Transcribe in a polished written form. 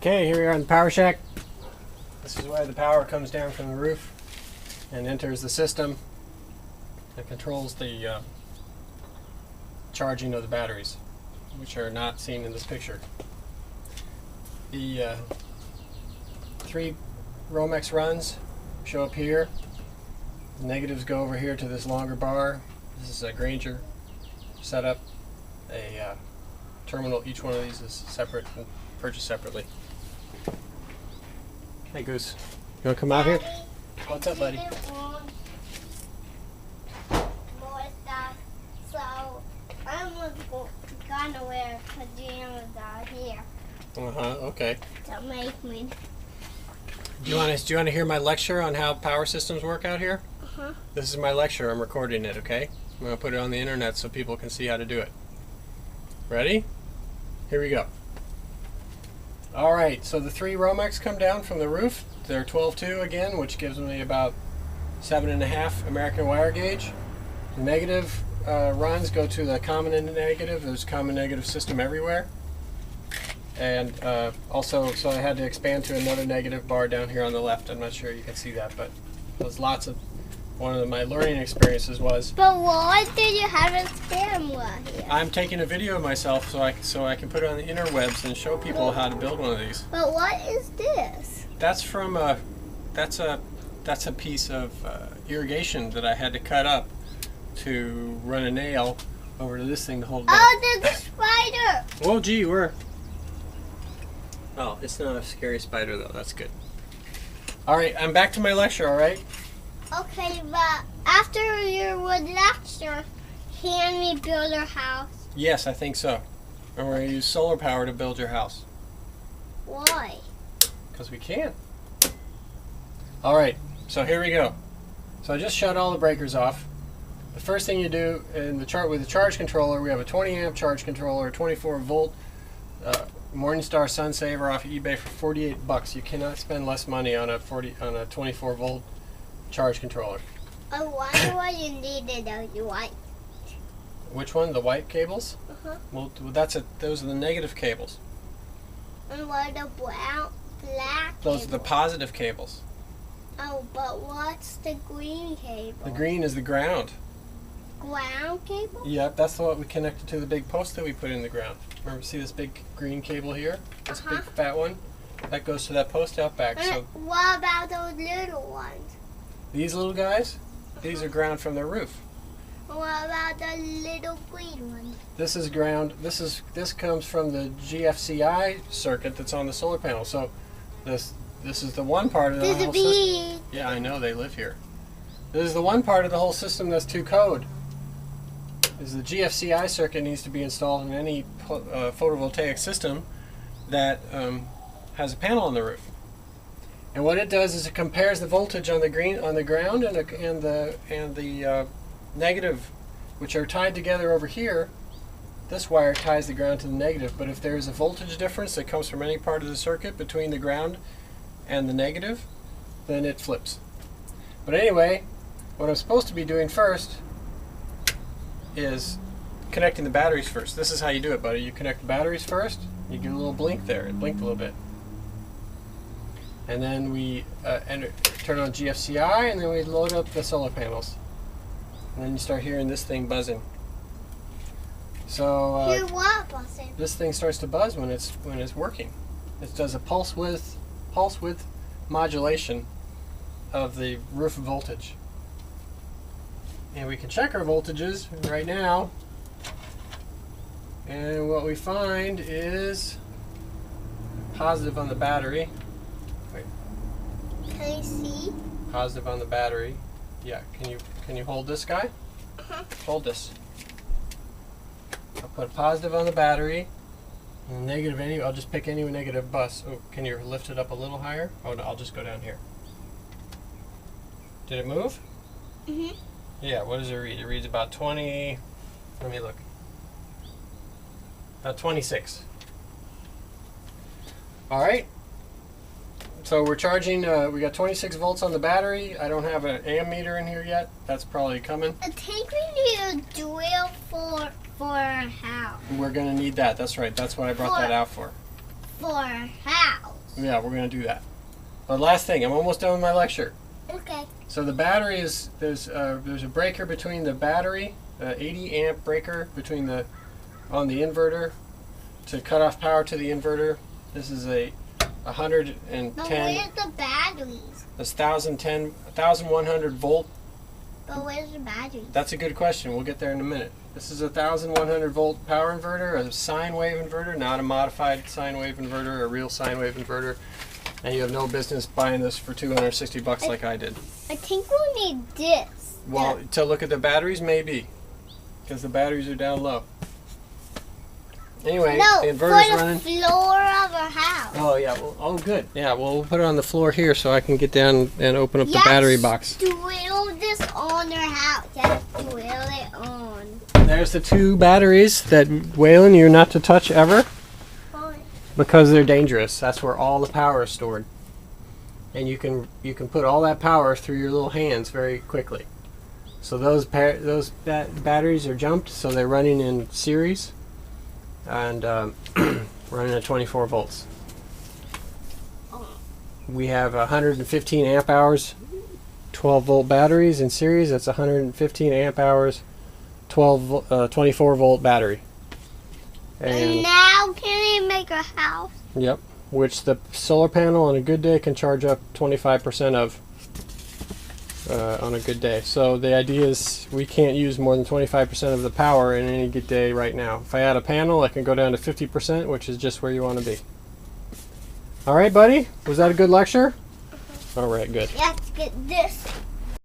Okay, here we are in the power shack. This is where the power comes down from the roof and enters the system that controls the charging of the batteries, which are not seen in this picture. The 3 Romex runs show up here. The negatives go over here to this longer bar. This is a Granger setup. A terminal, each one of these is separate and purchased separately. Hey Goose, you want to come out here? What's up, buddy? More stuff, so I'm gonna wear pajamas out here Okay. to make me. Do you want to hear my lecture on how power systems work out here? This is my lecture. I'm recording it. Okay. I'm gonna put it on the internet so people can see how to do it. Ready? Here we go. All right. So the 3 Romex come down from the roof. They're 12.2 again, which gives me about 7.5 American wire gauge. The negative runs go to the common and negative. There's a common negative system everywhere. And also, so I had to expand to another negative bar down here on the left. I'm not sure you can see that, but there's lots of. One of my learning experiences was. But why did you have a camera here? I'm taking a video of myself so I can put it on the interwebs and show people how to build one of these. But what is this? That's from that's a piece of irrigation that I had to cut up to run a nail over to this thing to hold it up. Oh, there's a spider! Oh, gee, we're. Oh, it's not a scary spider though. That's good. All right, I'm back to my lecture. All right. Okay, but after your lecture, can we build our house? Yes, I think so. And we're going to use solar power to build your house. Why? Because we can. All right, so here we go. So I just shut all the breakers off. The first thing you do in the chart with the charge controller, we have a 20 amp charge controller, 24 volt Morningstar Sun Saver off eBay for 48 bucks. You cannot spend less money on a 24 volt charge controller. I wonder why you needed a white. Which one? The white cables? Well, those are the negative cables. And what the black Those cable? are the positive cables. Oh, but what's the green cable? The green is the ground. Ground cable? Yep, that's what we connected to the big post that we put in the ground. Remember, see this big green cable here? This big fat one? That goes to that post out back. So what about those little ones? these little guys, these are ground from the roof. What about the little green ones? This is ground. This comes from the GFCI circuit that's on the solar panel. So this is the one part of the There's whole a bee. system. Yeah, I know, they live here. This is the one part of the whole system that's to code. Is the GFCI circuit needs to be installed in any photovoltaic system that has a panel on the roof. And what it does is it compares the voltage on the ground and the negative, which are tied together over here. This wire ties the ground to the negative, but if there's a voltage difference that comes from any part of the circuit between the ground and the negative, then it flips. But anyway, what I'm supposed to be doing first is connecting the batteries first. This is how you do it, buddy. You connect the batteries first. You get a little blink there. It blinked a little bit. And then we turn on GFCI, and then we load up the solar panels. And then you start hearing this thing buzzing. So Hear what buzzing? this thing starts to buzz when it's working. It does a pulse width modulation of the roof voltage. And we can check our voltages right now. And what we find is positive on the battery. Can you see? Positive on the battery. Yeah, can you hold this guy? Hold this. I'll put positive on the battery. And negative I'll just pick any negative bus. Oh, can you lift it up a little higher? Oh no, I'll just go down here. Did it move? Yeah, what does it read? It reads about 20, let me look. About 26. All right. So we're charging, we got 26 volts on the battery. I don't have an ammeter in here yet. That's probably coming. I think we need a drill for a house. We're going to need that. That's right. That's what I brought that out for. For a house. Yeah, we're going to do that. But last thing, I'm almost done with my lecture. Okay. So the battery is, there's a breaker between the battery, 80 amp breaker between on the inverter to cut off power to the inverter. This is a 110. But where's the batteries? This 1,100 volt. But where's the batteries? That's a good question. We'll get there in a minute. This is a 1,100 volt power inverter, a sine wave inverter, not a modified sine wave inverter, a real sine wave inverter. And you have no business buying this for $260 like I did. I think we'll need this. Well, to look at the batteries, maybe, because the batteries are down low. Anyway, no, the inverter's for the running. floor of our house. Oh yeah. Well, oh good. Yeah. Well, we'll put it on the floor here so I can get down and open up the battery box. Drill this on our house. Yes, drill it on. There's the 2 batteries that Waylon, you're not to touch ever because they're dangerous. That's where all the power is stored, and you can put all that power through your little hands very quickly. So those batteries are jumped, so they're running in series. And running at 24 volts. We have 115 amp hours, 12 volt batteries in series. That's 115 amp hours, 24 volt battery. And now can we make a house? Yep, which the solar panel on a good day can charge up 25% of on a good day. So the idea is we can't use more than 25% of the power in any good day right now. If I add a panel, I can go down to 50%, which is just where you want to be. All right, buddy? Was that a good lecture? All right, good. Let's get this.